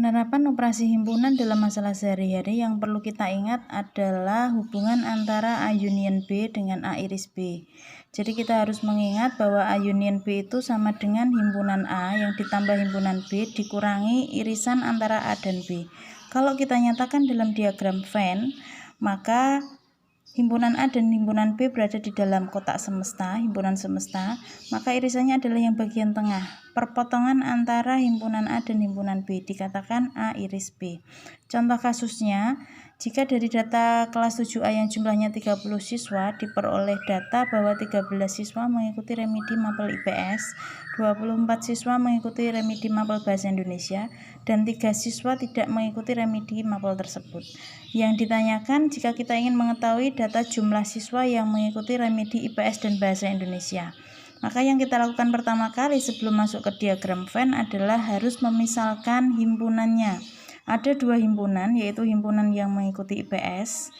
Penerapan operasi himpunan dalam masalah sehari-hari yang perlu kita ingat adalah hubungan antara A union B dengan A iris B. Jadi kita harus mengingat bahwa A union B itu sama dengan himpunan A yang ditambah himpunan B dikurangi irisan antara A dan B. Kalau kita nyatakan dalam diagram Venn, maka himpunan A dan himpunan B berada di dalam kotak semesta, himpunan semesta, maka irisannya adalah yang bagian tengah. Perpotongan antara himpunan A dan himpunan B dikatakan A iris B. Contoh kasusnya, jika dari data kelas 7A yang jumlahnya 30 siswa diperoleh data bahwa 13 siswa mengikuti remedi mapel IPS, 24 siswa mengikuti remedi mapel Bahasa Indonesia, dan 3 siswa tidak mengikuti remedi mapel tersebut. Yang ditanyakan jika kita ingin mengetahui data jumlah siswa yang mengikuti remedi IPS dan Bahasa Indonesia. Maka yang kita lakukan pertama kali sebelum masuk ke diagram Venn adalah harus memisalkan himpunannya. Ada dua himpunan, yaitu himpunan yang mengikuti IPS,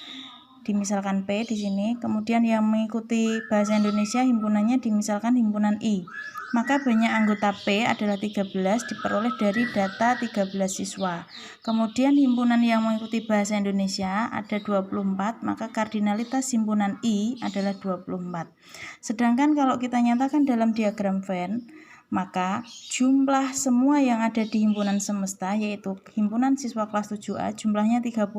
dimisalkan P di sini, kemudian yang mengikuti Bahasa Indonesia himpunannya dimisalkan himpunan I. Maka banyak anggota P adalah 13 diperoleh dari data 13 siswa. Kemudian himpunan yang mengikuti Bahasa Indonesia ada 24, maka kardinalitas himpunan I adalah 24. Sedangkan kalau kita nyatakan dalam diagram Venn, maka jumlah semua yang ada di himpunan semesta, yaitu himpunan siswa kelas 7A, jumlahnya 30.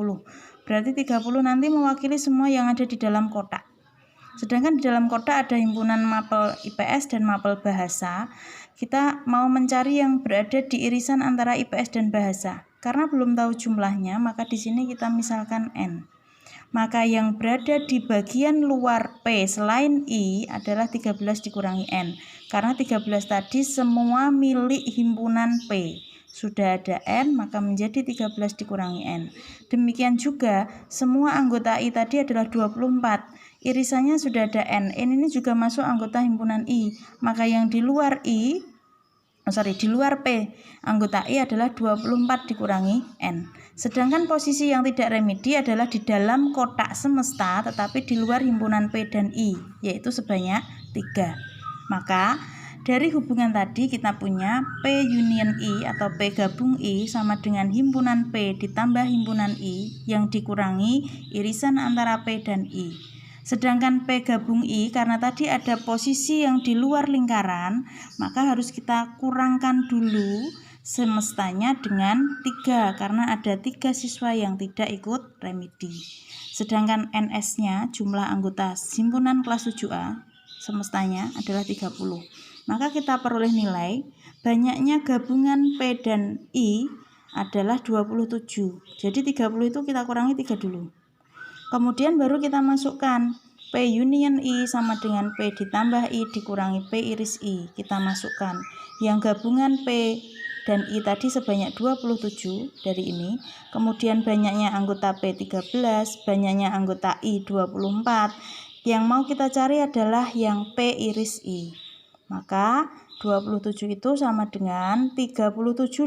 Berarti 30 nanti mewakili semua yang ada di dalam kotak. Sedangkan di dalam kotak ada himpunan mapel IPS dan mapel bahasa. Kita mau mencari yang berada di irisan antara IPS dan bahasa. Karena belum tahu jumlahnya, maka di sini kita misalkan N. Maka yang berada di bagian luar P selain I adalah 13 dikurangi N. Karena 13 tadi semua milik himpunan P. Sudah ada N, maka menjadi 13 dikurangi N. Demikian juga, semua anggota I tadi adalah 24. Irisannya sudah ada N. N ini juga masuk anggota himpunan I. Maka yang di luar di luar P, anggota I adalah 24 dikurangi N. Sedangkan posisi yang tidak remedi adalah di dalam kotak semesta, tetapi di luar himpunan P dan I, yaitu sebanyak 3. Maka dari hubungan tadi kita punya P union I atau P gabung I sama dengan himpunan P ditambah himpunan I yang dikurangi irisan antara P dan I. Sedangkan P gabung I karena tadi ada posisi yang di luar lingkaran, maka harus kita kurangkan dulu semestanya dengan 3 karena ada 3 siswa yang tidak ikut remedi. Sedangkan NS-nya jumlah anggota himpunan kelas 7A semestanya adalah 30. Maka kita peroleh nilai banyaknya gabungan P dan I adalah 27. Jadi 30 itu kita kurangi 3 dulu. Kemudian baru kita masukkan P union I sama dengan P ditambah I dikurangi P iris I. Kita masukkan yang gabungan P dan I tadi sebanyak 27 dari ini. Kemudian banyaknya anggota P 13, banyaknya anggota I 24. Yang mau kita cari adalah yang P iris I. Maka 27 itu sama dengan 37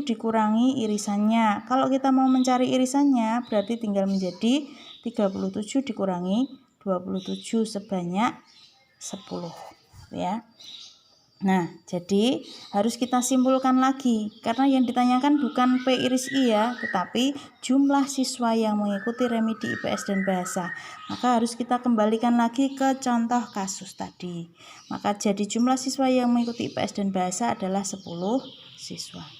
dikurangi irisannya. Kalau kita mau mencari irisannya berarti tinggal menjadi 37 dikurangi 27 sebanyak 10 ya. Nah, jadi harus kita simpulkan lagi karena yang ditanyakan bukan P iris I ya, tetapi jumlah siswa yang mengikuti remedi IPS dan bahasa. Maka harus kita kembalikan lagi ke contoh kasus tadi. Maka jadi jumlah siswa yang mengikuti IPS dan bahasa adalah 10 siswa.